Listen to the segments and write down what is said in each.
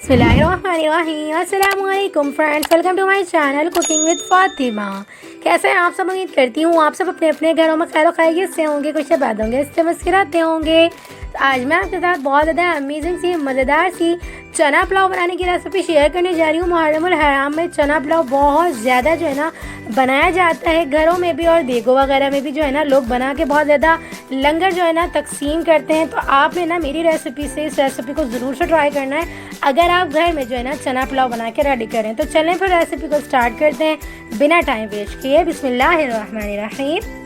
अस्सलामुअलैकुम friends, welcome to my channel cooking with Fatima. कैसे हैं आप सब? उम्मीद करती हूँ आप सब अपने अपने घरों में खैर खैरियत से होंगे, खुश आबाद होंगे, इससे मुस्कुराते होंगे। आज मैं आपके साथ बहुत ज़्यादा अमेजिंग सी मज़ेदार सी चना पुलाव बनाने की रेसिपी शेयर करने जा रही हूँ। मुहर्रमुल हराम में चना पुलाव बहुत ज़्यादा जो है ना बनाया जाता है, घरों में भी और देगों वगैरह में भी जो है ना लोग बना के बहुत ज़्यादा लंगर जो है ना तकसीम करते हैं। तो आपने ना मेरी रेसिपी से इस रेसिपी को ज़रूर से ट्राई करना है अगर आप घर में जो है ना चना पुलाव बना के रेडी करें। तो चलें फिर रेसिपी को स्टार्ट करते हैं बिना टाइम वेस्ट किए। बिस्मिल्लाहिर्रहमानिर्रहीम।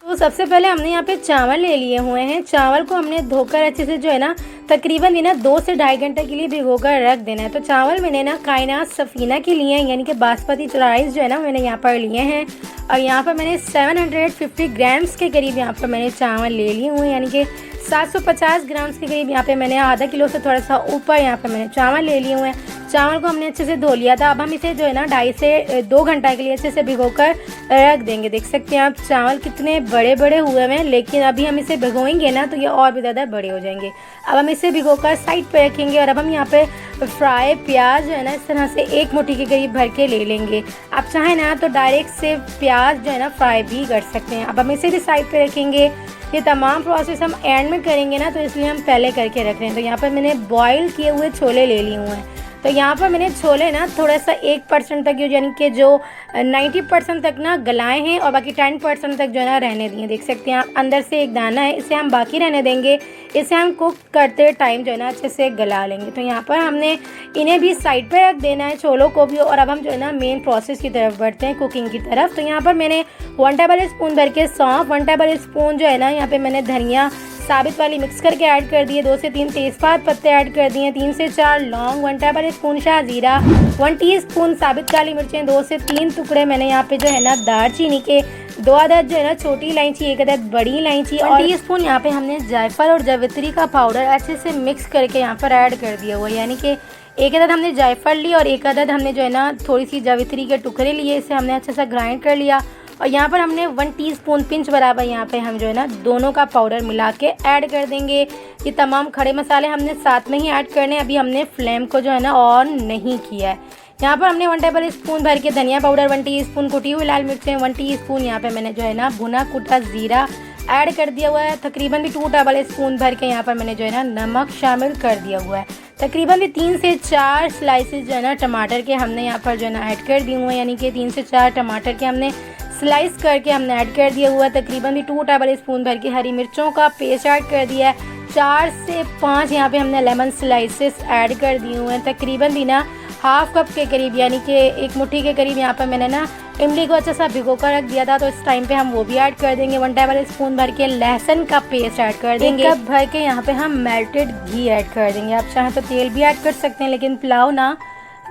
तो सबसे पहले हमने यहाँ पे चावल ले लिए हुए हैं। चावल को हमने धोकर अच्छे से जो है ना तकरीबन 2 से ढाई घंटे के लिए भिगोकर रख देना है। तो चावल मैंने ना कायनात सफ़ीना के लिए हैं, यानी कि बासमती राइस जो है ना मैंने यहाँ पर लिए हैं। और यहाँ पर मैंने 750 ग्राम्स के करीब यहाँ पर मैंने चावल ले लिए हुए हैं, यानी कि 750 ग्राम्स के करीब यहाँ पे मैंने आधा किलो से थोड़ा सा ऊपर यहाँ पे मैंने चावल ले लिए हुए हैं। चावल को हमने अच्छे से धो लिया था। अब हम इसे जो है ना 2.5 से 2 घंटा के लिए अच्छे से भिगोकर रख देंगे। देख सकते हैं आप चावल कितने बड़े बड़े हुए हैं, लेकिन अभी हम इसे भिगोएंगे ना तो ये और भी ज़्यादा बड़े हो जाएंगे। अब हम इसे भिगोकर साइड पे रखेंगे और अब हम यहाँ पे फ्राई प्याज जो है ना इस तरह से 1 मुट्ठी के करीब भर के ले लेंगे। आप चाहें ना तो डायरेक्ट से प्याज जो है ना फ्राई भी कर सकते हैं। अब हम इसे भी साइड पे रखेंगे। ये तमाम प्रोसेस हम एंड में करेंगे ना, तो इसलिए हम पहले करके रख रहे हैं। तो यहाँ पर मैंने बॉईल किए हुए छोले ले लिए हुए हैं। तो यहाँ पर मैंने छोले ना थोड़ा सा 1% तक यानी कि जो 90% तक ना गलाए हैं और बाकी 10% तक जो है ना रहने दिए। देख सकते हैं आप अंदर से एक दाना है, इसे हम बाकी रहने देंगे। इसे हम कुक करते टाइम जो है ना अच्छे से गला लेंगे। तो यहाँ पर हमने इन्हें भी साइड पे रख देना है, छोलों को भी। और अब हम जो है ना मेन प्रोसेस की तरफ बढ़ते हैं, कुकिंग की तरफ। तो यहाँ पर मैंने 1 टेबल स्पून भर के सौंफ, 1 टेबल स्पून जो है ना यहाँ पे मैंने धनिया साबित वाली मिक्स करके ऐड कर दिए, 2 से 3 तेज़पात पत्ते ऐड कर दिए, 3 से 4 लौंग, 1 टेबल स्पून शाहजीरा, 1 टीस्पून साबित काली मिर्चें, 2 से 3 टुकड़े मैंने यहाँ पे जो है ना दालचीनी के, 2 अदद जो है ना छोटी इलायची, 1 अदद बड़ी इलायची और 1 टीस्पून यहाँ पे हमने जायफल और जावित्री का पाउडर अच्छे से मिक्स करके यहाँ पर ऐड कर दिया हुआ है। यानी कि 1 अदद हमने जायफल ली और 1 अदद हमने जो है ना थोड़ी सी जावित्री के टुकड़े लिए, इसे हमने अच्छे से ग्राइंड कर लिया। और यहाँ पर हमने 1 टीस्पून पिंच बराबर यहाँ पे हम जो है ना दोनों का पाउडर मिला के ऐड कर देंगे। ये तमाम खड़े मसाले हमने साथ में ही ऐड करने, अभी हमने फ्लेम को जो है ना ऑन नहीं किया है। यहाँ पर हमने 1 टेबल स्पून भर के धनिया पाउडर, 1 टीस्पून कुटी हुई लाल मिर्चें, 1 टीस्पून यहाँ पे मैंने जो है ना भुना कुटा ज़ीरा ऐड कर दिया हुआ है। तकरीबन भी 2 टेबल स्पून भर के यहाँ पर मैंने जो है ना नमक शामिल कर दिया हुआ है। तकरीबन भी 3 से 4 स्लाइसेस जो है ना टमाटर के हमने यहाँ पर जो है ना ऐड कर दिए हुए हैं, यानी कि 3 से 4 टमाटर के हमने स्लाइस करके हमने ऐड कर दिया हुआ है। तकरीबन भी 2 टेबल स्पून भर के हरी मिर्चों का पेस्ट ऐड कर दिया है। 4 से 5 यहाँ पे हमने लेमन स्लाइसेस ऐड कर दिए हुए हैं। तकरीबन भी ना हाफ कप के करीब यानी कि 1 मुट्ठी के करीब यहाँ पर मैंने ना इमली को अच्छा सा भिगो कर रख दिया था, तो इस टाइम पे हम वो भी ऐड कर देंगे। 1 टेबल स्पून भर के लहसुन का पेस्ट ऐड कर देंगे। 1 कप भर के यहाँ पे हम मेल्टेड घी ऐड कर देंगे। आप चाहें तो तेल भी ऐड कर सकते हैं, लेकिन पुलाव ना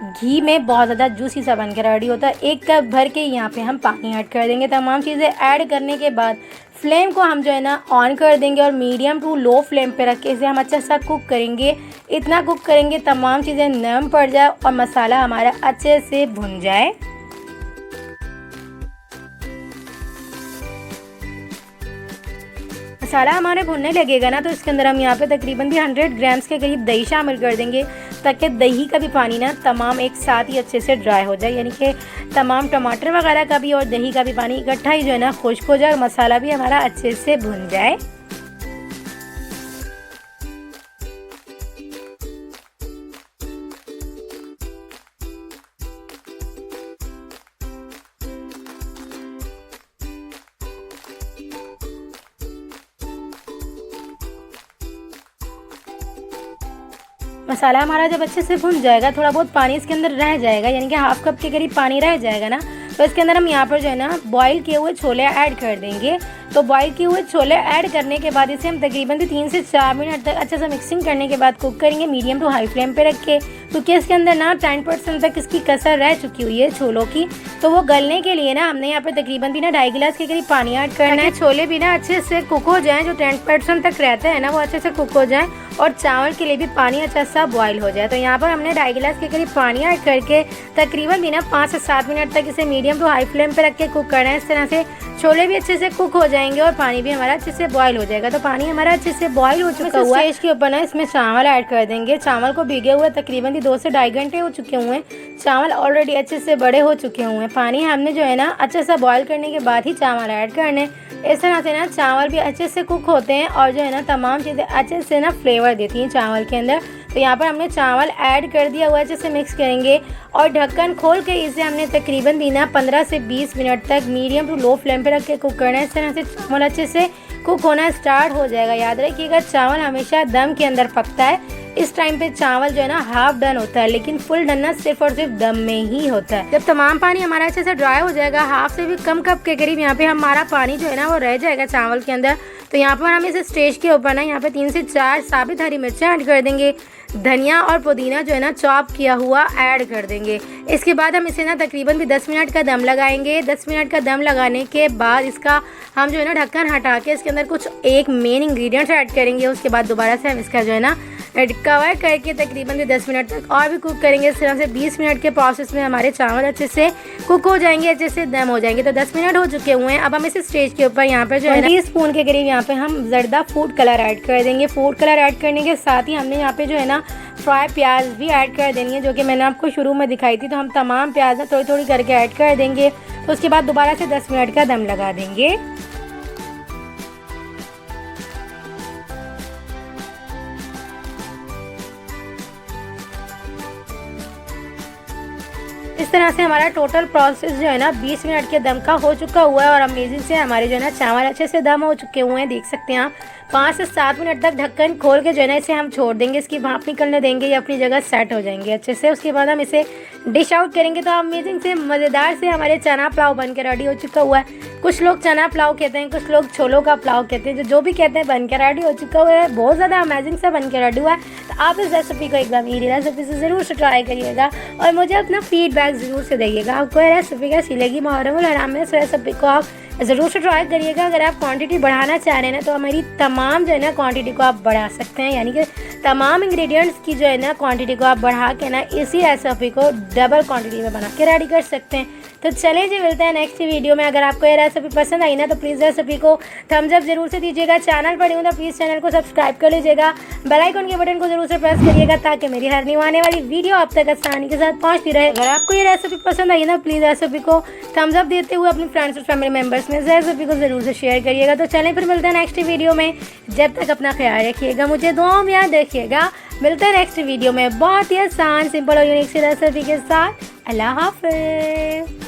घी में बहुत ज़्यादा जूसी सा बन के रेडी होता है। 1 कप भर के यहाँ पे हम पानी ऐड कर देंगे। तमाम चीज़ें ऐड करने के बाद फ्लेम को हम जो है ना ऑन कर देंगे और मीडियम टू लो फ्लेम पे रख के इसे हम अच्छा सा कुक करेंगे। इतना कुक करेंगे तमाम चीज़ें नरम पड़ जाए और मसाला हमारा अच्छे से भुन जाए। मसाला हमारे भुनने लगेगा ना तो इसके अंदर हम यहाँ पे तकरीबन भी 100 ग्राम्स के करीब दही शामिल कर देंगे, ताकि दही का भी पानी ना तमाम एक साथ ही अच्छे से ड्राई हो जाए। यानी कि तमाम टमाटर वगैरह का भी और दही का भी पानी इकट्ठा ही जो है ना खुश्क हो जाए, मसाला भी हमारा अच्छे से भुन जाए। मसाला हमारा जब अच्छे से भुन जाएगा, थोड़ा बहुत पानी इसके अंदर रह जाएगा, यानी कि हाफ कप के करीब पानी रह जाएगा ना, तो इसके अंदर हम यहाँ पर जो है ना बॉईल किए हुए छोले ऐड कर देंगे। तो बॉईल किए हुए छोले ऐड करने के बाद इसे हम तकरीबन 3 से 4 मिनट तक अच्छे से मिक्सिंग करने के बाद कुक करेंगे मीडियम टू हाई फ्लेम पे रख के। क्योंकि इसके अंदर ना 10% तक इसकी कसर रह चुकी हुई है छोलों की। तो वो गलने के लिए ना हमने यहाँ पे तकरीबन भी ना 2.5 गिलास के करीब पानी ऐड करना है। छोले भी ना अच्छे से कुक हो जाएं, जो 10% तक रहते हैं ना वो अच्छे से कुक हो जाएं, और चावल के लिए भी पानी अच्छा सा बॉईल हो जाए। तो यहाँ पर हमने 2.5 गिलास के करीब पानी ऐड करके तकरीबन भी ना 5 से 7 मिनट तक इसे मीडियम टू हाई फ्लेम पे रख के कुक करना है। इस तरह से छोले भी अच्छे से कुक हो जाएंगे और पानी भी हमारा अच्छे से बॉईल हो जाएगा। तो पानी हमारा अच्छे से बॉईल हो चुका हुआ है। स्टेज के ऊपर ना इसमें चावल ऐड कर देंगे। चावल को भीगे हुए तकरीबन 2 से 2.5 घंटे हो चुके हुए हैं। चावल ऑलरेडी अच्छे से बड़े हो चुके हुए हैं। पानी हमने जो है ना अच्छे से बॉईल करने के बाद ही चावल ऐड करने। इस तरह से ना चावल भी अच्छे से कुक होते हैं और जो है ना तमाम चीज़ें अच्छे से ना फ्लेवर देती हैं चावल के अंदर। तो यहाँ पर हमने चावल ऐड कर दिया हुआ है, अच्छे से मिक्स करेंगे और ढक्कन खोल के इसे हमने तकरीबन भी ना 15 से 20 मिनट तक मीडियम टू लो फ्लेम पे रख के कुक करना है। इस तरह से चावल अच्छे से कुक होना स्टार्ट हो जाएगा। याद रखिएगा चावल हमेशा दम के अंदर पकता है। इस टाइम पे चावल जो है ना हाफ डन होता है, लेकिन फुल डन ना सिर्फ और सिर्फ दम में ही होता है। जब तमाम पानी हमारा अच्छे से ड्राई हो जाएगा, हाफ से भी कम कप के करीब यहाँ पे हमारा पानी जो है ना वो रह जाएगा चावल के अंदर। तो यहाँ पर हम इस स्टेज के ऊपर ना यहाँ पे 3 से 4 साबित हरी मिर्चें ऐड कर देंगे। धनिया और पुदीना जो है ना चॉप किया हुआ ऐड कर देंगे। इसके बाद हम इसे ना तकरीबन भी 10 मिनट का दम लगाएंगे। 10 मिनट का दम लगाने के बाद इसका हम जो है ना ढक्कन हटा के इसके अंदर कुछ एक मेन इंग्रेडिएंट्स ऐड करेंगे। उसके बाद दोबारा से हम इसका जो है ना कवर करके तकरीबन भी 10 मिनट तक और भी कुक करेंगे। इस तरह से 20 मिनट के प्रोसेस में हमारे चावल अच्छे से कुक हो जाएंगे, अच्छे से दम हो जाएंगे। तो 10 मिनट हो चुके हुए हैं। अब हम इस स्टेज के ऊपर यहाँ पर जो है 20 स्पून के करीब यहाँ पे हम जर्दा फूड कलर ऐड कर देंगे। फूड कलर ऐड करने के साथ ही हमने यहाँ पे जो है ना फ्राई प्याज भी ऐड कर देनी है, जो कि मैंने आपको शुरू में दिखाई थी। तो हम तमाम प्याज ना थोड़ी थोड़ी करके ऐड कर देंगे। तो उसके बाद दोबारा से 10 मिनट का दम लगा देंगे। इस तरह से हमारा टोटल प्रोसेस जो है ना 20 मिनट के दम का हो चुका हुआ है और अमेजिंग से हमारे जो है ना चावल अच्छे से दम हो चुके हुए हैं। देख सकते हैं आप 5 से 7 मिनट तक ढक्कन खोल के जो है ना इसे हम छोड़ देंगे। इसकी भाप निकलने देंगे, ये अपनी जगह सेट हो जाएंगे अच्छे से। उसके बाद हम इसे डिश आउट करेंगे। तो अमेजिंग से मज़ेदार से हमारे चना पुलाव बनकर रेडी हो चुका हुआ है। कुछ लोग चना पुलाव कहते हैं, कुछ लोग छोलों का पुलाव कहते हैं। जो भी कहते हैं बनकर रेडी हो चुका हुआ है। बहुत ज़्यादा अमेजिंग से बनकर रेडी हुआ है। तो आप इस रेसिपी को एक बार मेरी रेसिपी से ज़रूर से ट्राई करिएगा और मुझे अपना फीडबैक ज़रूर से दीजिएगा। आपको ये रेसिपी कैसी लगी? मुहर्रमुल हराम में इस रेसिपी को आप ज़रूर से ट्राई करिएगा। अगर आप क्वांटिटी बढ़ाना चाह रहे हैं ना तो हमारी तमाम जो है ना क्वांटिटी को आप बढ़ा सकते हैं, यानी कि तमाम इंग्रेडिएंट्स की जो है ना क्वांटिटी को आप बढ़ा के ना इसी रेसिपी को डबल क्वांटिटी में बना के रेडी कर सकते हैं। तो चलें जी, मिलते हैं नेक्स्ट वीडियो में। अगर आपको ये रेसिपी पसंद आई ना तो प्लीज़ रेसिपी को थम्स अप जरूर से दीजिएगा। चैनल पर हो तो प्लीज़ चैनल को सब्सक्राइब कर लीजिएगा। बेल आइकन के बटन को जरूर से प्रेस करिएगा ताकि मेरी हर न्यू आने वाली वीडियो आप तक आसानी के साथ पहुंचती रहे। अगर आपको ये रेसिपी पसंद आई ना प्लीज़ रेसिपी को थम्स अप देते हुए अपने फ्रेंड्स और फैमिली मेम्बर्स में रेसिपी को ज़रूर से शेयर करिएगा। तो चलें फिर मिलते हैं नेक्स्ट वीडियो में। जब तक अपना ख्याल रखिएगा, मुझे दुआओं में याद रखिएगा। मिलते हैं नेक्स्ट वीडियो में बहुत ही आसान, सिंपल और यूनिक सी रेसिपी के साथ। अल्लाह हाफ़िज़।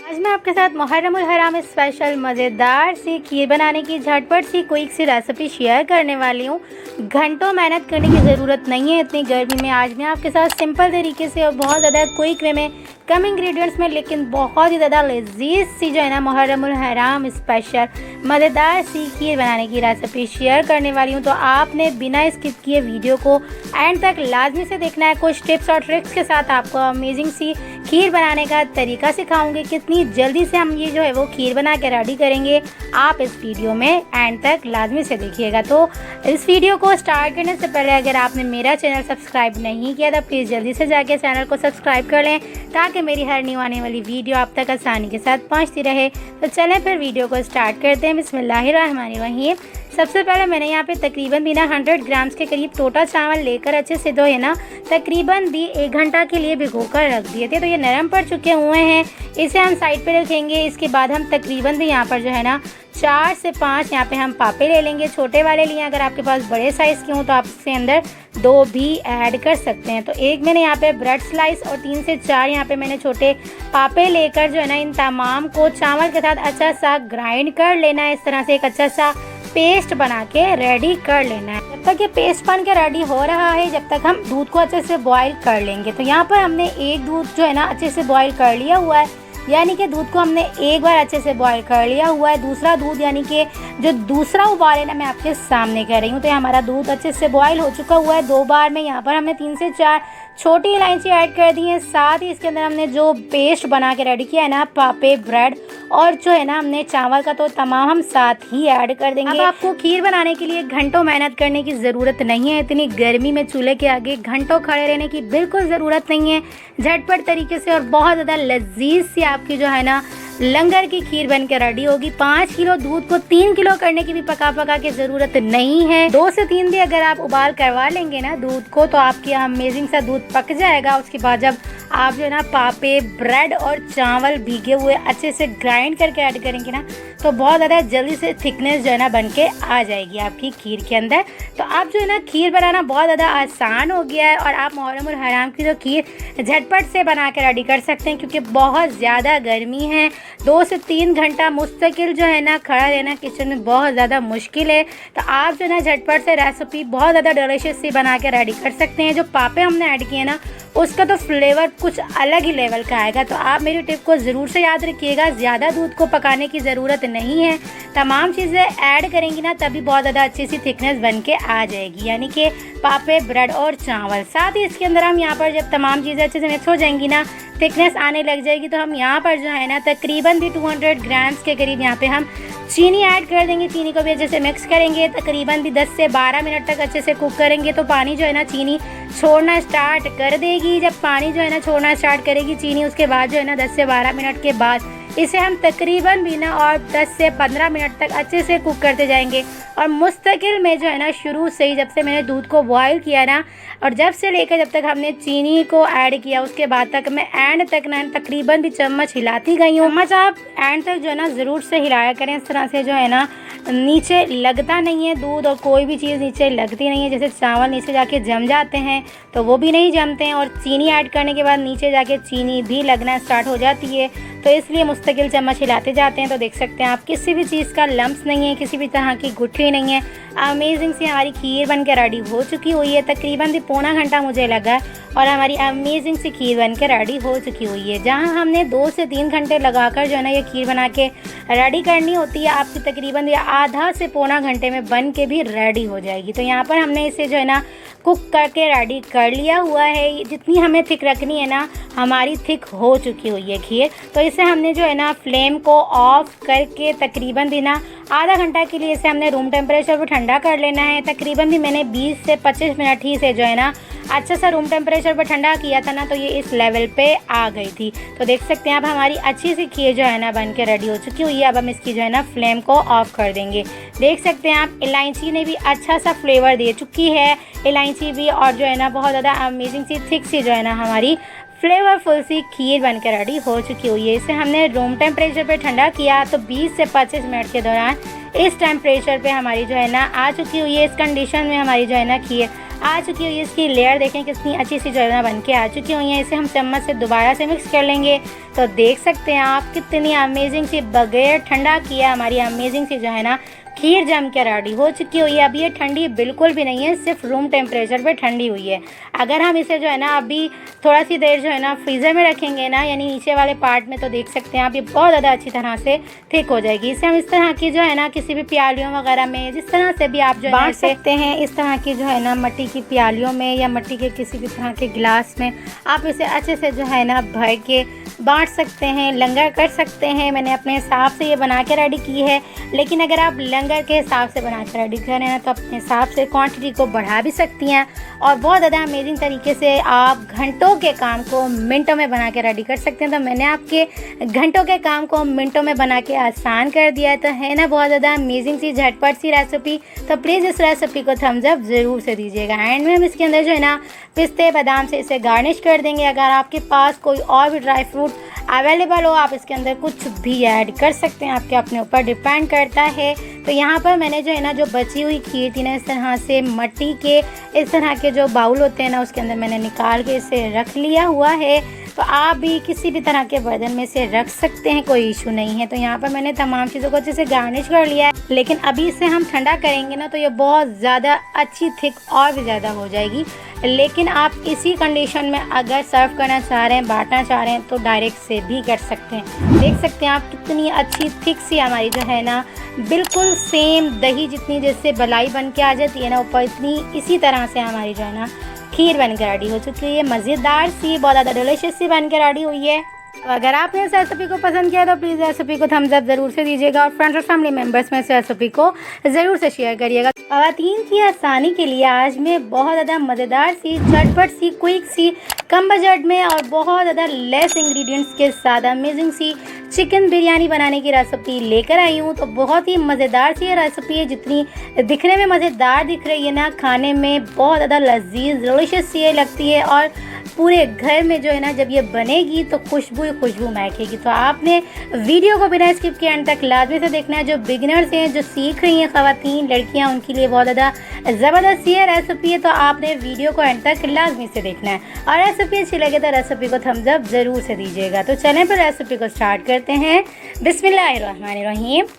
आज मैं आपके साथ मुहर्रमुल हराम स्पेशल मज़ेदार सी खीर बनाने की झटपट सी क्विक सी रेसिपी शेयर करने वाली हूँ। घंटों मेहनत करने की ज़रूरत नहीं है इतनी गर्मी में। आज मैं आपके साथ सिंपल तरीके से और बहुत ज़्यादा क्विक वे में, कम इंग्रेडिएंट्स में, लेकिन बहुत ही ज़्यादा लजीज सी जो है ना मुहर्रमुल हराम स्पेशल मज़ेदार सी खीर बनाने की रेसिपी शेयर करने वाली हूँ। तो आपने बिना स्किप किए वीडियो को एंड तक लाजमी से देखना है। कुछ टिप्स और ट्रिक्स के साथ आपको अमेजिंग सी खीर बनाने का तरीका सिखाऊंगी। कितनी जल्दी से हम ये जो है वो खीर बना के रेडी करेंगे, आप इस वीडियो में एंड तक लाजमी से देखिएगा। तो इस वीडियो को स्टार्ट करने से पहले अगर आपने मेरा चैनल सब्सक्राइब नहीं किया तो प्लीज़ जल्दी से जाके चैनल को सब्सक्राइब कर लें ताकि मेरी हर न्यू आने वाली वीडियो आप तक आसानी के साथ पहुंचती रहे। तो चलें फिर वीडियो को स्टार्ट करते हैं। बिस्मिल्लाहिर्रहमानिर्रहीम। सबसे पहले मैंने यहाँ पे तकरीबन भी ना 100 ग्राम्स के करीब टोटा चावल लेकर अच्छे से धोए ना तकरीबन भी 1 घंटा के लिए भिगोकर रख दिए थे। तो ये नरम पड़ चुके हुए हैं, इसे हम साइड पे रखेंगे। इसके बाद हम तकरीबन भी यहाँ पर जो है ना 4 से 5 यहाँ पे हम पापे ले लेंगे। छोटे वाले लिए, अगर आपके पास बड़े साइज़ के हों तो आप इसके अंदर 2 भी ऐड कर सकते हैं। तो एक मैंने यहाँ पे ब्रेड स्लाइस और 3 से 4 यहाँ पे मैंने छोटे पापे लेकर जो है ना इन तमाम को चावल के साथ अच्छा सा ग्राइंड कर लेना है। इस तरह से एक अच्छा सा पेस्ट बना के रेडी कर लेना है। जब तक ये पेस्ट बन के रेडी हो रहा है, जब तक हम दूध को अच्छे से बॉईल कर लेंगे। तो यहाँ पर हमने एक दूध जो है ना अच्छे से बॉईल कर लिया हुआ है। यानी कि दूध को हमने एक बार अच्छे से बॉईल कर लिया हुआ है। दूसरा दूध यानी कि जो दूसरा उबाल है ना मैं आपके सामने कर रही हूँ। तो ये हमारा दूध अच्छे से बॉईल हो चुका हुआ है 2 बार में। यहाँ पर हमने 3 से 4 छोटी इलायची ऐड कर दी है। साथ ही इसके अंदर हमने जो पेस्ट बना के रेडी किया है ना पापे ब्रेड और जो है ना हमने चावल का, तो तमाम हम साथ ही ऐड कर देंगे। अब आपको खीर बनाने के लिए घंटों मेहनत करने की ज़रूरत नहीं है। इतनी गर्मी में चूल्हे के आगे घंटों खड़े रहने की बिल्कुल ज़रूरत नहीं है। झटपट तरीके से और बहुत ज़्यादा लजीज सी आपकी जो है ना लंगर की खीर बनकर रेडी होगी। 5 किलो दूध को 3 किलो करने की भी पका के ज़रूरत नहीं है। 2 से 3 भी अगर आप उबाल करवा लेंगे ना दूध को, तो आपके अमेजिंग सा दूध पक जाएगा। उसके बाद जब आप जो है ना पापे ब्रेड और चावल भीगे हुए अच्छे से ग्राइंड करके ऐड करेंगे ना, तो बहुत ज़्यादा जल्दी से थिकनेस जो है ना बन के आ जाएगी आपकी खीर के अंदर। तो आप जो है ना खीर बनाना बहुत ज़्यादा आसान हो गया है और आप मुहर्रम और हराम की जो खीर झटपट से बना के रेडी कर सकते हैं, क्योंकि बहुत ज़्यादा गर्मी है। 2 से 3 घंटा मुस्तकिल जो है ना खड़ा रहना किचन में बहुत ज़्यादा मुश्किल है। तो आप जो है ना झटपट से रेसिपी बहुत ज़्यादा डिलीशियस सी बना के रेडी कर सकते हैं। जो पापे हमने ऐड किए ना उसका तो फ्लेवर कुछ अलग ही लेवल का आएगा। तो आप मेरी टिप को ज़रूर से याद रखिएगा। ज़्यादा दूध को पकाने की ज़रूरत नहीं है। तमाम चीज़ें ऐड करेंगी ना तभी बहुत ज़्यादा अच्छी सी थिकनेस बन के आ जाएगी, यानी कि पापे ब्रेड और चावल। साथ ही इसके अंदर हम यहाँ पर जब तमाम चीज़ें अच्छे से मिक्स हो जाएंगी ना, थिकनेस आने लग जाएगी, तो हम यहाँ पर जो है ना तकरीबन भी 200 ग्राम्स के करीब यहाँ पे हम चीनी ऐड कर देंगे। चीनी को भी अच्छे से मिक्स करेंगे। तकरीबन भी 10 से 12 मिनट तक अच्छे से कुक करेंगे। तो पानी जो है ना चीनी छोड़ना स्टार्ट कर देगी। जब पानी जो है ना छोड़ना स्टार्ट करेगी चीनी, उसके बाद जो है ना 10 से 12 मिनट के बाद इसे हम तकरीबन भी ना और 10 से 15 मिनट तक अच्छे से कुक करते जाएंगे। और मुस्तकिल में जो है ना शुरू से ही जब से मैंने दूध को बॉईल किया ना, और जब से लेकर जब तक हमने चीनी को ऐड किया उसके बाद तक मैं एंड तक ना तकरीबन भी चम्मच हिलाती गई हूँ। चम्मच आप एंड तक जो है ना ज़रूर से हिलाया करें। इस तरह से जो है ना नीचे लगता नहीं है दूध, और कोई भी चीज़ नीचे लगती नहीं है। जैसे चावल नीचे जाके जम जाते हैं तो वो भी नहीं जमते हैं, और चीनी ऐड करने के बाद नीचे जाके चीनी भी लगना स्टार्ट हो जाती है। तो इसलिए मुस्तकिल चम्मच हिलाते जाते हैं। तो देख सकते हैं आप किसी भी चीज़ का लम्स नहीं है, किसी भी तरह की गुठली नहीं है। अमेजिंग सी हमारी खीर बनकर रेडी हो चुकी हुई है। तकरीबन भी पौना घंटा मुझे लगा और हमारी अमेजिंग सी खीर बनकर रेडी हो चुकी हुई है। जहां हमने 2 से 3 घंटे लगाकर जो है ना ये खीर बना के रेडी करनी होती है, आपकी तकरीबन आधा से पौना घंटे में बन के भी रेडी हो जाएगी। तो यहाँ पर हमने इसे जो है ना कुक करके रेडी कर लिया हुआ है। जितनी हमें थिक रखनी है ना हमारी थिक हो चुकी हुई है खीर। तो इसे हमने जो है ना फ्लेम को ऑफ करके तकरीबन भी ना आधा घंटा के लिए इसे हमने रूम टेम्परेचर पर ठंडा कर लेना है। तकरीबन भी मैंने 20 से 25 मिनट ही से जो है ना अच्छा सा रूम टेम्परेचर पर ठंडा किया था ना, तो ये इस लेवल पे आ गई थी। तो देख सकते हैं आप हमारी अच्छी सी खीर जो है ना बन के रेडी हो चुकी हुई है। अब हम इसकी जो है ना फ्लेम को ऑफ कर देंगे। देख सकते हैं आप इलायची ने भी अच्छा सा फ्लेवर दे चुकी है, इलायची भी, और जो है ना बहुत ज़्यादा अमेजिंग सी थिक सी जो है ना हमारी फ्लेवरफुल सी खीर बनकर रेडी हो चुकी हुई है। इसे हमने रूम टेम्परेचर पे ठंडा किया तो 20 से 25 मिनट के दौरान इस टेम्परेचर पे हमारी जो है ना आ चुकी हुई है। इस कंडीशन में हमारी जो है ना खीर आ चुकी हुई है। इसकी लेयर देखें कितनी अच्छी सी जो है ना बन के आ चुकी हुई है। इसे हम चम्मच से दोबारा से मिक्स कर लेंगे। तो देख सकते हैं आप कितनी अमेजिंग सी बगैर ठंडा किया हमारी अमेजिंग सी जो है ना खीर जम के रेडी हो चुकी हुई है। अब ये ठंडी बिल्कुल भी नहीं है, सिर्फ रूम टेम्परेचर पे ठंडी हुई है। अगर हम इसे जो है ना अभी थोड़ा सी देर जो है ना फ्रीज़र में रखेंगे ना, यानी नीचे वाले पार्ट में, तो देख सकते हैं आप ये बहुत ज़्यादा अच्छी तरह से थिक हो जाएगी। इसे हम इस तरह की जो है ना किसी भी प्यालियों वगैरह में, जिस तरह से भी आप जो बांट सकते हैं, इस तरह की जो है ना मिट्टी की प्यालियों में या मिट्टी के किसी भी तरह के गिलास में आप इसे अच्छे से जो है ना भर के बांट सकते हैं, लंगर कर सकते हैं। मैंने अपने हिसाब से ये बना के रेडी की है, लेकिन अगर आप लंगर के हिसाब से बना के रेडी करें ना तो अपने हिसाब से क्वांटिटी को बढ़ा भी सकती हैं और बहुत ज़्यादा अमेजिंग तरीके से आप घंटों के काम को मिनटों में बना के रेडी कर सकते हैं। तो मैंने आपके घंटों के काम को मिनटों में बना के आसान कर दिया है। तो है ना बहुत ज़्यादा अमेजिंग सी झटपट सी रेसिपी। तो प्लीज़ इस रेसिपी को थम्स अप ज़रूर से दीजिएगा। एंड में हम इसके अंदर जो है ना पिस्ते बादाम से इसे गार्निश कर देंगे। अगर आपके पास कोई और भी ड्राई फ्रूट अवेलेबल हो आप इसके अंदर कुछ भी ऐड कर सकते हैं, आपके अपने ऊपर डिपेंड करता है। तो यहाँ पर मैंने जो है ना जो बची हुई खीर थी ना, इस तरह से मिट्टी के इस तरह के जो बाउल होते हैं ना उसके अंदर मैंने निकाल के इसे रख लिया हुआ है। तो आप भी किसी भी तरह के बर्तन में से रख सकते हैं, कोई इशू नहीं है। तो यहाँ पर मैंने तमाम चीज़ों को अच्छे से गार्निश कर लिया है, लेकिन अभी इसे हम ठंडा करेंगे ना तो ये बहुत ज़्यादा अच्छी थिक और भी ज़्यादा हो जाएगी। लेकिन आप इसी कंडीशन में अगर सर्व करना चाह रहे हैं, बांटना चाह रहे हैं तो डायरेक्ट से भी कर सकते हैं। देख सकते हैं आप कितनी अच्छी थिक सी हमारी जो है ना, बिल्कुल सेम दही जितनी जैसे मलाई बन के आ जाती है ना ऊपर, इतनी इसी तरह से हमारी जो है ना खीर बन के रेडी हो चुकी है। मज़ेदार सी, बहुत ज़्यादा डिलीशियस सी बन के रेडी हुई है। तो अगर आपने इस रेसिपी को पसंद किया तो प्लीज़ रेसिपी को थम्स अप ज़रूर से दीजिएगा और फ्रेंड्स और फैमिली मेम्बर्स में इस रेसिपी को ज़रूर से शेयर करिएगा। ख़वातीन की आसानी के लिए आज मैं बहुत ज़्यादा मज़ेदार सी, झटपट सी, क्विक सी, कम बजट में और बहुत ज़्यादा लेस इंग्रेडिएंट्स के साथ अमेजिंग सी चिकन बिरयानी बनाने की रेसिपी लेकर आई हूँ। तो बहुत ही मज़ेदार सी रेसिपी है, जितनी दिखने में मज़ेदार दिख रही है ना, खाने में बहुत ज़्यादा लजीज डिलीशियस सी लगती है और पूरे घर में जो है ना जब ये बनेगी तो खुशबू ही खुशबू महकेगी। तो आपने वीडियो को बिना स्किप के एंड तक लाजमी से देखना है। जो बिगिनर्स हैं, जो सीख रही हैं ख़वातीन, लड़कियां, उनके लिए बहुत ज़्यादा ज़बरदस्त ये रेसिपी है। तो आपने वीडियो को एंड तक लाजमी से देखना है और रेसिपी अच्छी लगे तो रेसिपी को थम्स अप ज़रूर से दीजिएगा। तो चलें फिर रेसिपी को स्टार्ट करते हैं। बिस्मिल्लाहिर्रहमानिर्रहीम।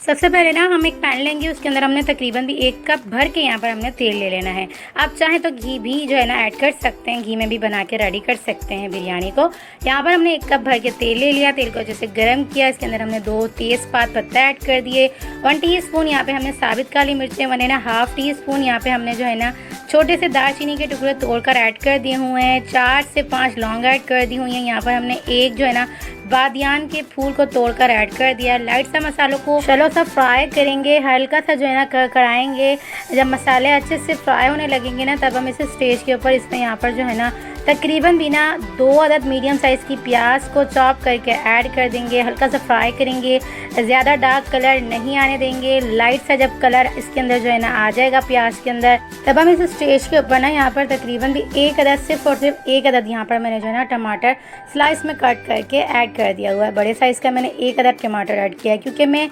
सबसे पहले ना हम एक पैन लेंगे, उसके अंदर हमने तकरीबन भी 1 कप भर के यहाँ पर हमने तेल ले लेना है। आप चाहें तो घी भी जो है ना ऐड कर सकते हैं, घी में भी बना के रेडी कर सकते हैं बिरयानी को। यहाँ पर हमने 1 कप भर के तेल ले लिया, तेल को जैसे गर्म किया, इसके अंदर हमने 2 तेज़पात पत्ता ऐड कर दिए, 1 टीस्पून यहाँ पे हमने साबित काली मिर्चें, 1.5 टीस्पून यहाँ पे हमने जो है ना छोटे से दालचीनी के टुकड़े तोड़कर ऐड कर दिए हुए हैं, 4 से 5 लौंग ऐड कर दी हुई हैं। यहाँ पर हमने एक जो है ना बादियान के फूल को तोड़कर ऐड कर दिया। लाइट सा मसालों को शैलो सा फ्राई करेंगे, हल्का सा जो है ना कढ़ाएंगे। जब मसाले अच्छे से फ्राई होने लगेंगे ना तब हम इसे स्टेज के ऊपर इसमें यहाँ पर जो है ना तकरीबन भी ना 2 अदद मीडियम साइज़ की प्याज को चॉप करके ऐड कर देंगे। हल्का सा फ्राई करेंगे, ज़्यादा डार्क कलर नहीं आने देंगे। लाइट सा जब कलर इसके अंदर जो है ना आ जाएगा प्याज के अंदर, तब हम इस स्टेज के ऊपर ना यहाँ पर तकरीबन भी 1 अदद सिर्फ और सिर्फ 1 अदद यहाँ पर मैंने जो है ना टमाटर स्लाइस में कट करके ऐड कर दिया हुआ है। बड़े साइज़ का मैंने 1 अदद टमाटर ऐड किया है, क्योंकि मैं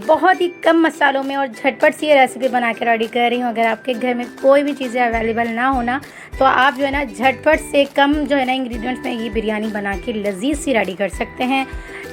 बहुत ही कम मसालों में और झटपट सी ये रेसिपी बना के रेडी कर रही हूँ। अगर आपके घर में कोई भी चीज़ें अवेलेबल ना होना तो आप जो है ना झटपट से कम जो है ना इंग्रेडिएंट्स में ये बिरयानी बना के लजीज सी रेडी कर सकते हैं।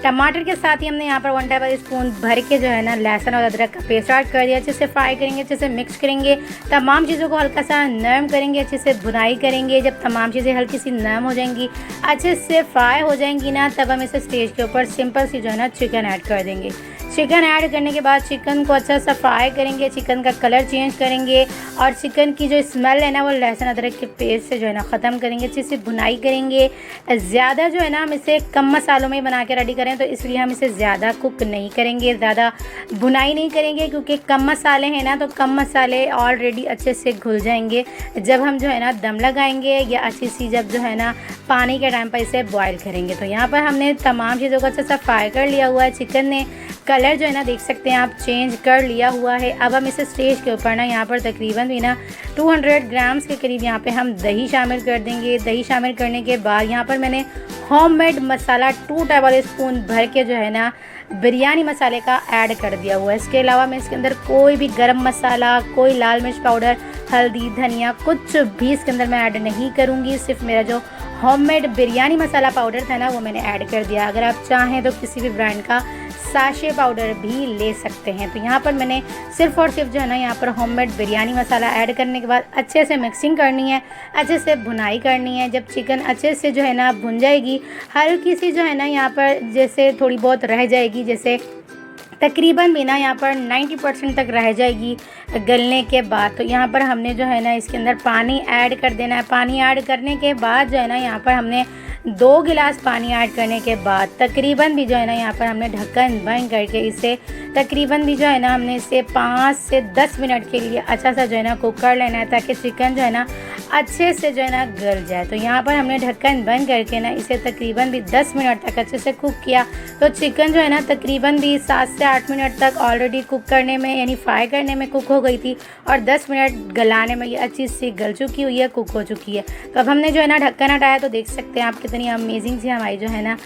टमाटर के साथ ही हमने यहाँ पर 1 टेबल स्पून भर के जो है ना लहसुन और अदरक का पेस्ट ऐड कर दिया। अच्छे से फ्राई करेंगे, अच्छे से मिक्स करेंगे, तमाम चीज़ों को हल्का सा नरम करेंगे, अच्छे से भुनाई करेंगे। जब तमाम चीज़ें हल्की सी नरम हो जाएंगी, अच्छे से फ्राई हो जाएंगी ना, तब हम इस स्टेज के ऊपर सिंपल सी जो है ना चिकन ऐड कर देंगे। चिकन ऐड करने के बाद चिकन को अच्छा सा फ्राई करेंगे, चिकन का कलर चेंज करेंगे और चिकन की जो स्मेल है ना वो लहसुन अदरक के पेस्ट से जो है ना ख़त्म करेंगे। अच्छे से भुनाई करेंगे। ज़्यादा जो है ना हम इसे कम मसालों में बना के रेडी करें, तो इसलिए हम इसे ज़्यादा कुक नहीं करेंगे, ज़्यादा भुनाई नहीं करेंगे, क्योंकि कम मसाले हैं ना, तो कम मसाले ऑलरेडी अच्छे से घुल जाएंगे। जब हम जो है ना दम लगाएंगे या अच्छी सी जब जो है ना पानी के टाइम पर इसे बॉयल करेंगे। तो यहाँ पर हमने तमाम चीज़ों को अच्छे से फ्राई कर लिया हुआ है। चिकन ने कलर जो है ना देख सकते हैं आप चेंज कर लिया हुआ है। अब हम इस स्टेज के ऊपर ना यहाँ पर तकरीबन भी ना 200 ग्राम्स के करीब यहाँ पे हम दही शामिल कर देंगे। दही शामिल करने के बाद यहाँ पर मैंने होममेड मसाला 2 टेबल स्पून भर के जो है ना बिरयानी मसाले का ऐड कर दिया हुआ है। इसके अलावा मैं इसके अंदर कोई भी गरम मसाला, कोई लाल मिर्च पाउडर, हल्दी, धनिया कुछ भी इसके अंदर मैं ऐड नहीं करूँगी। सिर्फ मेरा जो होममेड बिरयानी मसाला पाउडर था ना वो मैंने ऐड कर दिया। अगर आप चाहें तो किसी भी ब्रांड का साशे पाउडर भी ले सकते हैं। तो यहाँ पर मैंने सिर्फ और सिर्फ जो है ना यहाँ पर होममेड बिरयानी मसाला ऐड करने के बाद अच्छे से मिक्सिंग करनी है, अच्छे से भुनाई करनी है। जब चिकन अच्छे से जो है ना भुन जाएगी, हल्की सी जो है ना यहाँ पर जैसे थोड़ी बहुत रह जाएगी, जैसे तकरीबन भी ना यहाँ पर 90% तक रह जाएगी गलने के बाद, तो यहाँ पर हमने जो है ना इसके अंदर पानी ऐड कर देना है। पानी ऐड करने के बाद जो है ना यहाँ पर हमने 2 गिलास पानी ऐड करने के बाद तकरीबन भी जो है ना यहाँ पर हमने ढक्कन बंद करके इसे तकरीबन भी जो है ना हमने इसे 5 से 10 मिनट के लिए अच्छा सा जो है ना कुक कर लेना है, ताकि चिकन जो है ना अच्छे से जो है ना गल जाए। तो यहाँ पर हमने ढक्कन बंद करके ना इसे तकरीबन भी 10 मिनट तक अच्छे से कुक किया। तो चिकन जो है ना तकरीबन भी 7 से 8 मिनट तक ऑलरेडी कुक करने में यानी फ्राई करने में कुक हो गई थी और 10 मिनट गलाने में ये अच्छी सी गल चुकी हुई है, कुक हो चुकी है। तो अब हमने जो है ना ढक्कन हटाया तो देख सकते हैं आप कितनी अमेजिंग सी हमारी जो है ना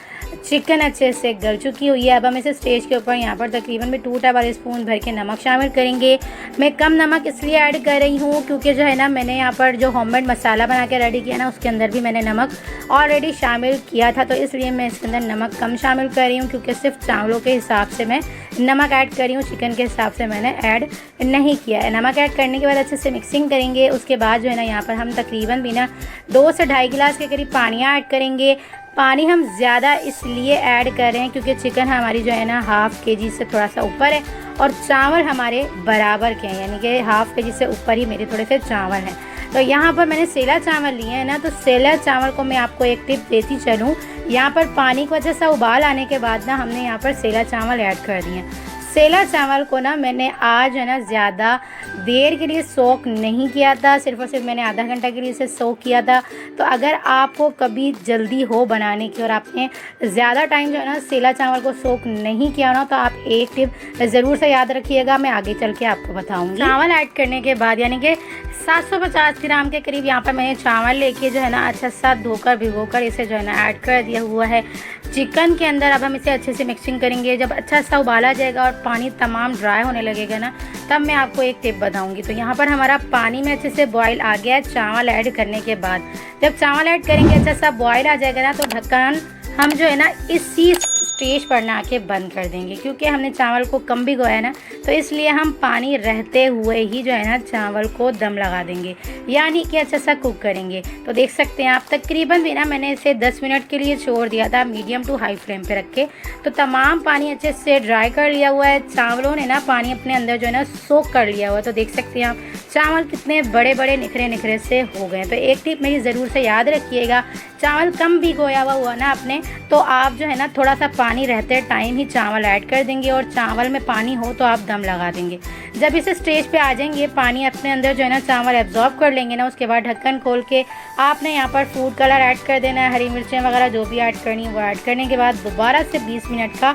चिकन अच्छे से गल चुकी हुई है। अब हम इसे स्टेज के ऊपर यहाँ पर तकरीबन भी 2 टेबल स्पून भर के नमक शामिल करेंगे। मैं कम नमक इसलिए ऐड कर रही हूँ क्योंकि जो है ना मैंने यहाँ पर जो होममेड मसाला बना के रेडी किया ना उसके अंदर भी मैंने नमक ऑलरेडी शामिल किया था, तो इसलिए मैं इसके अंदर नमक कम शामिल कर रही हूँ क्योंकि सिर्फ चावलों के हिसाब से मैं नमक ऐड कर रही हूँ, चिकन के हिसाब से मैंने ऐड नहीं किया है। नमक ऐड करने के बाद अच्छे से मिक्सिंग करेंगे। उसके बाद जो है ना यहाँ पर हम तकरीबन भी ना 2 से 2.5 गिलास के करीब पानी ऐड करेंगे। पानी हम ज़्यादा इसलिए ऐड कर रहे हैं क्योंकि चिकन हमारी जो है ना ½ kg से थोड़ा सा ऊपर है और चावल हमारे बराबर के हैं, यानी कि ½ kg से ऊपर ही मेरे थोड़े से चावल हैं। तो यहाँ पर मैंने सेला चावल लिए हैं ना, तो सेला चावल को मैं आपको एक टिप देती चलूँ। यहाँ पर पानी को अच्छा सा उबाल आने के बाद ना हमने यहाँ पर सेला चावल ऐड कर दिए हैं। सेला चावल को ना मैंने आज है ना ज़्यादा देर के लिए सोक नहीं किया था, सिर्फ और सिर्फ मैंने आधा घंटा के लिए इसे सोक किया था। तो अगर आपको कभी जल्दी हो बनाने की और आपने ज़्यादा टाइम जो है ना सेला चावल को सोक नहीं किया ना, तो आप एक टिप ज़रूर से याद रखिएगा, मैं आगे चल के आपको बताऊँगी। चावल ऐड करने के बाद यानी कि 750 ग्राम के करीब यहाँ पर मैंने चावल लेके जो है ना अच्छा सा धोकर भिगोकर इसे जो है ना ऐड कर दिया हुआ है चिकन के अंदर। अब हम इसे अच्छे से मिक्सिंग करेंगे। जब अच्छा सा उबाला जाएगा और पानी तमाम ड्राई होने लगेगा ना, तब मैं आपको एक टिप बताऊंगी। तो यहाँ पर हमारा पानी में अच्छे से बॉईल आ गया है चावल ऐड करने के बाद। जब चावल ऐड करेंगे अच्छा सा बॉईल आ जाएगा ना, तो ढक्कन हम जो है ना इसी स्टेज पर ना आके बंद कर देंगे क्योंकि हमने चावल को कम भिगोया है ना, तो इसलिए हम पानी रहते हुए ही जो है ना चावल को दम लगा देंगे, यानी कि अच्छा सा कुक करेंगे। तो देख सकते हैं आप तकरीबन भी ना मैंने इसे 10 मिनट के लिए छोड़ दिया था मीडियम टू हाई फ्लेम पे रख के। तो तमाम पानी अच्छे से ड्राई कर लिया हुआ है, चावलों ने ना पानी अपने अंदर जो है ना सोख कर लिया हुआ है। तो देख सकते हैं आप चावल कितने बड़े बड़े निखरे निखरे से हो गए। तो एक टिप मेरी ज़रूर से याद रखिएगा, चावल कम भिगोया हुआ ना आपने, तो आप जो है ना थोड़ा सा पानी रहते टाइम ही चावल ऐड कर देंगे और चावल में पानी हो तो आप दम लगा देंगे। जब इस स्टेज पे आ जाएंगे पानी अपने अंदर जो है ना चावल एब्जॉर्ब कर लेंगे ना, उसके बाद ढक्कन खोल के आपने यहाँ पर फूड कलर ऐड कर देना है, हरी मिर्चें वगैरह जो भी ऐड करनी है वो ऐड करने के बाद दोबारा से 20 मिनट का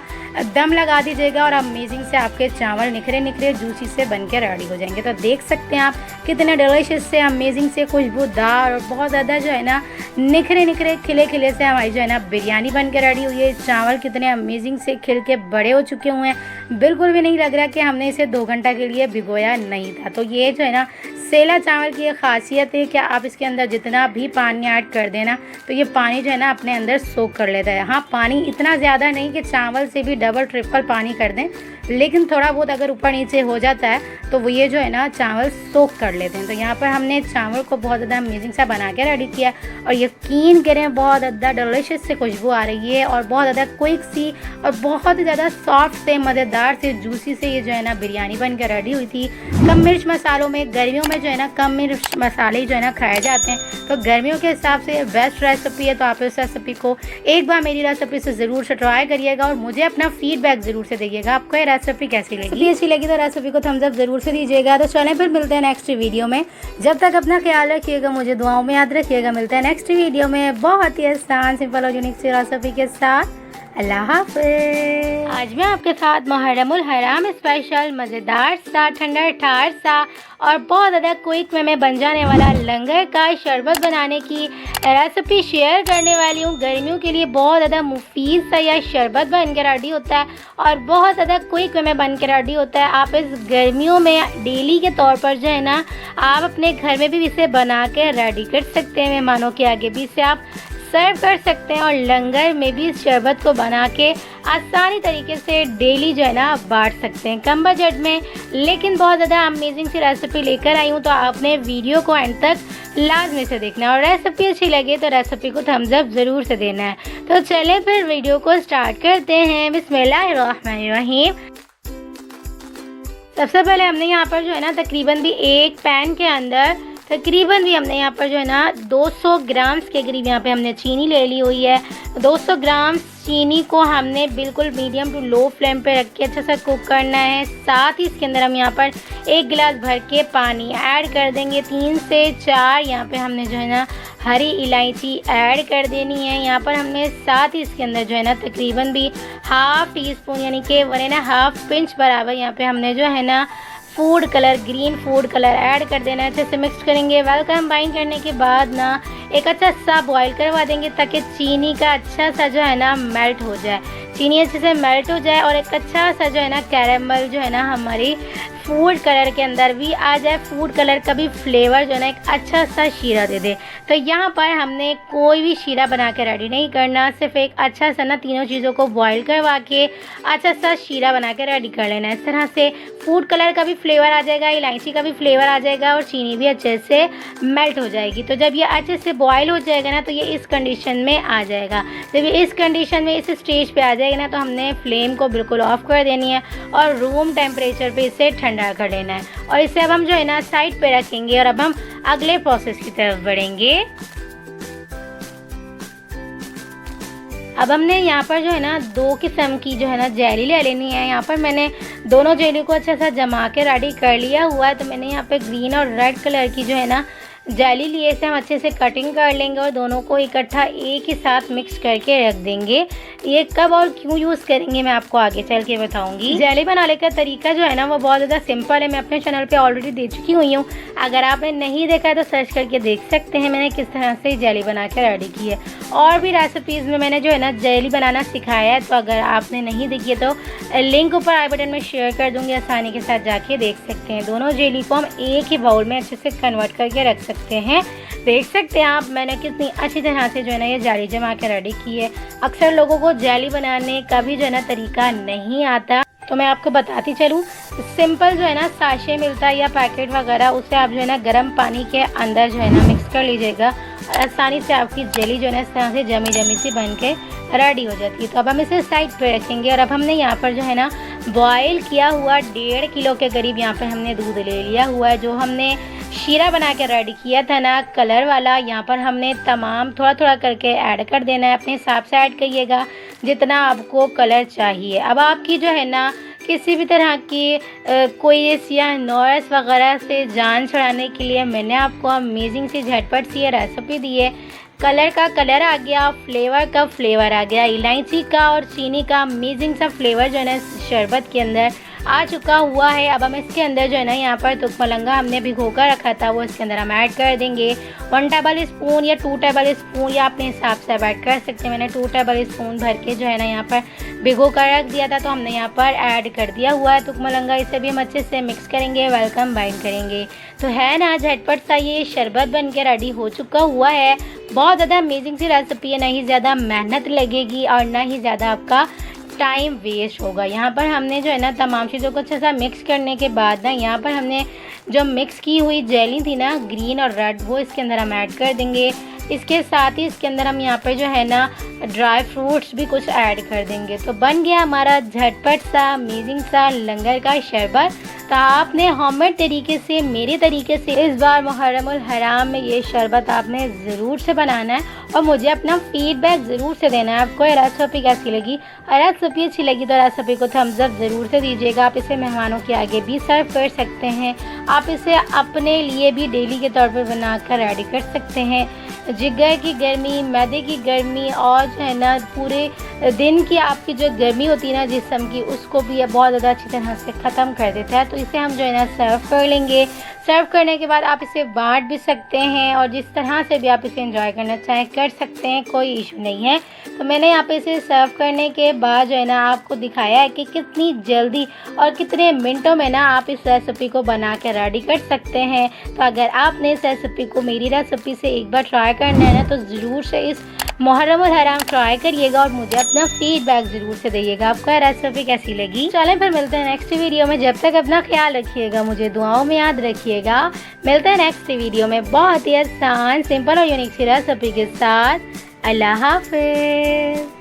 दम लगा दीजिएगा और अमेजिंग से आपके चावल निखरे निखरे जूसी से बन के रेडी हो जाएंगे। तो देख सकते हैं आप कितने डिलीशियस से अमेजिंग से खुशबूदार और बहुत ज़्यादा जो है ना निखरे निखरे खिले खिले से हमारी जो है ना बिरयानी बन के रेडी हुई है। चावल कितने अमेजिंग से खिल के बड़े हो चुके हुए हैं, बिल्कुल भी नहीं लग रहा कि हमने इसे 2 घंटा के लिए भिगोया नहीं था। तो ये जो है ना सेला चावल की एक खासियत है कि आप इसके अंदर जितना भी पानी ऐड कर देना तो ये पानी जो है ना अपने अंदर सोख कर लेता है। हाँ, पानी इतना ज़्यादा नहीं कि चावल से भी डबल ट्रिपल पानी कर दें, लेकिन थोड़ा बहुत अगर ऊपर नीचे हो जाता है तो वो ये जो है ना चावल सोख कर लेते हैं। तो यहाँ पर हमने चावल को बहुत ज़्यादा अमेजिंग सा बना के रेडी किया और यकीन करें बहुत ज़्यादा डिलीशियस से खुशबू आ रही है और बहुत ज़्यादा क्विक सी और बहुत ज़्यादा सॉफ्ट से मज़ेदार से जूसी से ये जो है ना बिरयानी बन के रेडी हुई थी। कम मिर्च मसालों में गर्मियों में जो है ना कम मिर्च मसाले जो है ना खाए जाते हैं, तो गर्मियों के हिसाब से बेस्ट रेसिपी है। तो आप इस रेसिपी को एक बार मेरी रेसिपी से ज़रूर से ट्राई करिएगा और मुझे अपना फीडबैक ज़रूर से दीजिएगा आपको ये रेसिपी कैसी लगी। अच्छी लगी तो रेसिपी को थम्स अप ज़रूर से दीजिएगा। तो चलें फिर मिलते हैं नेक्स्ट वीडियो में। जब तक अपना ख्याल रखिएगा, मुझे दुआओं में याद रखिएगा। मिलते हैं नेक्स्ट वीडियो में बहुत ही आसान सिंपल और यूनिक सी रेसिपी के साथ। अल्लाह हाफ़िज़। आज मैं आपके साथ मुहर्रमुल हराम स्पेशल मज़ेदार सा ठंडा ठार सा और बहुत ज़्यादा क्विक में बन जाने वाला लंगर का शरबत बनाने की रेसिपी शेयर करने वाली हूँ। गर्मियों के लिए बहुत ज़्यादा मुफीद सा यह शरबत बन के रेडी होता है और बहुत ज़्यादा क्विक में बन के रेडी होता है। आप इस गर्मियों में डेली के तौर पर जो है ना आप अपने घर में भी इसे बना के रेडी कर सकते हैं। मेहमानों के आगे भी इसे आप सर्व कर सकते हैं और लंगर में भी इस शरबत को बना के आसानी तरीके से डेली जो है ना बांट सकते हैं कम बजट में, लेकिन बहुत ज़्यादा अमेजिंग सी रेसिपी लेकर आई हूँ। तो आपने वीडियो को एंड तक लाजमी से देखना है और रेसिपी अच्छी लगे तो रेसिपी को थम्स अप ज़रूर से देना है। तो चलें फिर वीडियो को स्टार्ट करते हैं। बिस्मिल्लाहिर्रहमानिर्रहीम। सबसे पहले हमने यहाँ पर जो है ना तकरीबन भी एक पैन के अंदर तकरीबन भी हमने यहाँ पर जो है ना 200 ग्राम्स के करीब यहाँ पे हमने चीनी ले ली हुई है। 200 ग्राम चीनी को हमने बिल्कुल मीडियम टू लो फ्लेम पे रख के अच्छा सा कुक करना है। साथ ही इसके अंदर हम यहाँ पर 1 गिलास भर के पानी ऐड कर देंगे। 3 से 4 यहाँ पे हमने जो है ना हरी इलायची ऐड कर देनी है। यहाँ पर हमने साथ ही इसके अंदर जो है ना तकरीबन भी ½ टीस्पून यानी कि 1½ पिंच बराबर यहाँ पे हमने जो है ना food colour green food colour add कर देना है। अच्छे से मिक्स करेंगे। वेल कंबाइन करने के बाद ना एक अच्छा सा बॉईल करवा देंगे ताकि चीनी का अच्छा सा जो है ना मेल्ट हो जाए, चीनी अच्छे से मेल्ट हो जाए और एक अच्छा सा जो है ना कैरेमल जो है ना हमारी फूड कलर के अंदर भी आ जाए, फूड कलर का भी फ्लेवर जो है ना एक अच्छा सा शीरा दे दे। तो यहाँ पर हमने कोई भी शीरा बना के रेडी नहीं करना, सिर्फ एक अच्छा सा ना तीनों चीज़ों को बॉईल करवा के अच्छा सा शीरा बना के रेडी कर लेना। इस तरह से फूड कलर का भी फ्लेवर आ जाएगा, इलायची का भी फ्लेवर आ जाएगा और चीनी भी अच्छे से मेल्ट हो जाएगी। तो जब ये अच्छे से बॉयल हो जाएगा ना तो ये इस कंडीशन में आ जाएगा। जब ये इस कंडीशन में इस स्टेज पे आ जाएगा ना तो हमने फ्लेम को बिल्कुल ऑफ कर देनी है और रूम टेम्परेचर पे इसे ठंडा कर लेना है। और इसे अब हम जो है ना साइड पे रखेंगे और अब हम अगले प्रोसेस की तरफ बढ़ेंगे। अब हमने यहाँ पर जो है ना 2 किस्म की जो है ना जेली ले लेनी है। यहाँ पर मैंने दोनों जेली को अच्छा सा जमा के रेडी कर लिया हुआ है। तो मैंने यहाँ पे ग्रीन और रेड कलर की जो है ना जेली लिए, इसे हम अच्छे से कटिंग कर लेंगे और दोनों को इकट्ठा एक ही साथ मिक्स करके रख देंगे। ये कब और क्यों यूज़ करेंगे मैं आपको आगे चल के बताऊंगी। जेली बनाने का तरीका जो है ना वो बहुत ज़्यादा सिंपल है, मैं अपने चैनल पे ऑलरेडी दे चुकी हुई हूँ। अगर आपने नहीं देखा है तो सर्च करके देख सकते हैं मैंने किस तरह से जेली बना के रेडी की है। और भी रेसिपीज़ में मैंने जो है ना जेली बनाना सिखाया है, तो अगर आपने नहीं देखी है तो लिंक ऊपर आई बटन में शेयर कर दूँगी, आसानी के साथ जाके देख सकते हैं। दोनों जेली को हम एक ही बाउल में अच्छे से कन्वर्ट करके रख सकते हैं। देख सकते हैं आप मैंने कितनी अच्छी तरह से जो है ना ये जेली जमा के रेडी की है। अक्सर लोगों को जेली बनाने का भी जो है ना तरीका नहीं आता, तो मैं आपको बताती चलूँ। सिंपल जो है ना साशे मिलता है या पैकेट वगैरह, उसे आप जो है ना गर्म पानी के अंदर जो है ना मिक्स कर लीजिएगा और आसानी से आपकी जेली जो है ना इस तरह से जमी जमी सी बन के रेडी हो जाती है। तो अब हम इसे साइड पे रखेंगे और अब हमने यहाँ पर जो है ना बॉयल किया हुआ 1.5 किलो के करीब यहाँ पर हमने दूध ले लिया हुआ है। जो हमने शीरा बना के रेडी किया था ना कलर वाला, यहाँ पर हमने तमाम थोड़ा थोड़ा करके ऐड कर देना है। अपने हिसाब से ऐड करिएगा जितना आपको कलर चाहिए। अब आपकी जो है ना किसी भी तरह की कोई सियाह नॉइस वगैरह से जान छुड़ाने के लिए मैंने आपको अमेजिंग सी झटपट सी ये रेसिपी दी है। कलर का कलर आ गया, फ्लेवर का फ्लेवर आ गया, इलायची का और चीनी का अमेजिंग सा फ्लेवर जो है ना शरबत के अंदर आ चुका हुआ है। अब हम इसके अंदर जो है ना यहाँ पर तुकमलंगा हमने भिगो कर रखा था वो इसके अंदर हम ऐड कर देंगे। 1 टेबल स्पून या 2 टेबल स्पून या अपने हिसाब से ऐड कर सकते हैं। मैंने 2 टेबल स्पून भर के जो है ना यहाँ पर भिगो कर रख दिया था, तो हमने यहाँ पर ऐड कर दिया हुआ है तुकमलंगा। इसे भी हम अच्छे से मिक्स करेंगे, वेलकम बाइंड करेंगे। तो है ना झटपट सा ये शरबत बन के रेडी हो चुका हुआ है। बहुत ज़्यादा अमेजिंग सी रेसिपी है, ना ही ज़्यादा मेहनत लगेगी और ना ही ज़्यादा आपका टाइम वेस्ट होगा। यहाँ पर हमने जो है ना तमाम चीज़ों को अच्छा सा मिक्स करने के बाद ना यहाँ पर हमने जो मिक्स की हुई जेली थी ना ग्रीन और रेड, वो इसके अंदर हम ऐड कर देंगे। इसके साथ ही इसके अंदर हम यहाँ पर जो है ना ड्राई फ्रूट्स भी कुछ ऐड कर देंगे। तो बन गया हमारा झटपट सा अमेजिंग सा लंगर का शरबत। तो आपने होममेड तरीके से, मेरे तरीके से इस बार मुहर्रमुल हराम में ये शरबत आपने ज़रूर से बनाना है और मुझे अपना फीडबैक ज़रूर से देना है। आपको ये रेसिपी कैसी लगी? रेसिपी अच्छी लगी तो रेसिपी को थम्स अप ज़रूर से दीजिएगा। आप इसे मेहमानों के आगे भी सर्व कर सकते हैं। आप इसे अपने लिए भी डेली के तौर पर बनाकर रेडी कर सकते हैं। जिगर की गर्मी, मैदे की गर्मी और जो है ना पूरे दिन की आपकी जो गर्मी होती है ना जिस्म की, उसको भी बहुत ज़्यादा अच्छी तरह से ख़त्म कर देता है। तो इसे हम जो है ना सर्व कर लेंगे। सर्व करने के बाद आप इसे बांट भी सकते हैं और जिस तरह से भी आप इसे एंजॉय करना चाहें कर सकते हैं, कोई इशू नहीं है। तो मैंने यहाँ पे इसे सर्व करने के बाद जो है ना आपको दिखाया है कि कितनी जल्दी और कितने मिनटों में ना आप इस रेसिपी को बना के रेडी कर सकते हैं। तो अगर आपने इस रेसिपी को मेरी रेसिपी से एक बार ट्राई करना है ना तो ज़रूर से इस मुहर्रमुल हराम ट्राई करिएगा और मुझे अपना फीडबैक ज़रूर से दइएगा। आपको यह रेसिपी कैसी लगी? चलें फिर मिलते हैं नेक्स्ट वीडियो में। जब तक अपना ख्याल रखिएगा, मुझे दुआओं में याद रखिएगा। मिलते हैं नेक्स्ट वीडियो में बहुत ही आसान, सिंपल और यूनिक सी रेसिपी के साथ। अल्लाह हाफिज़।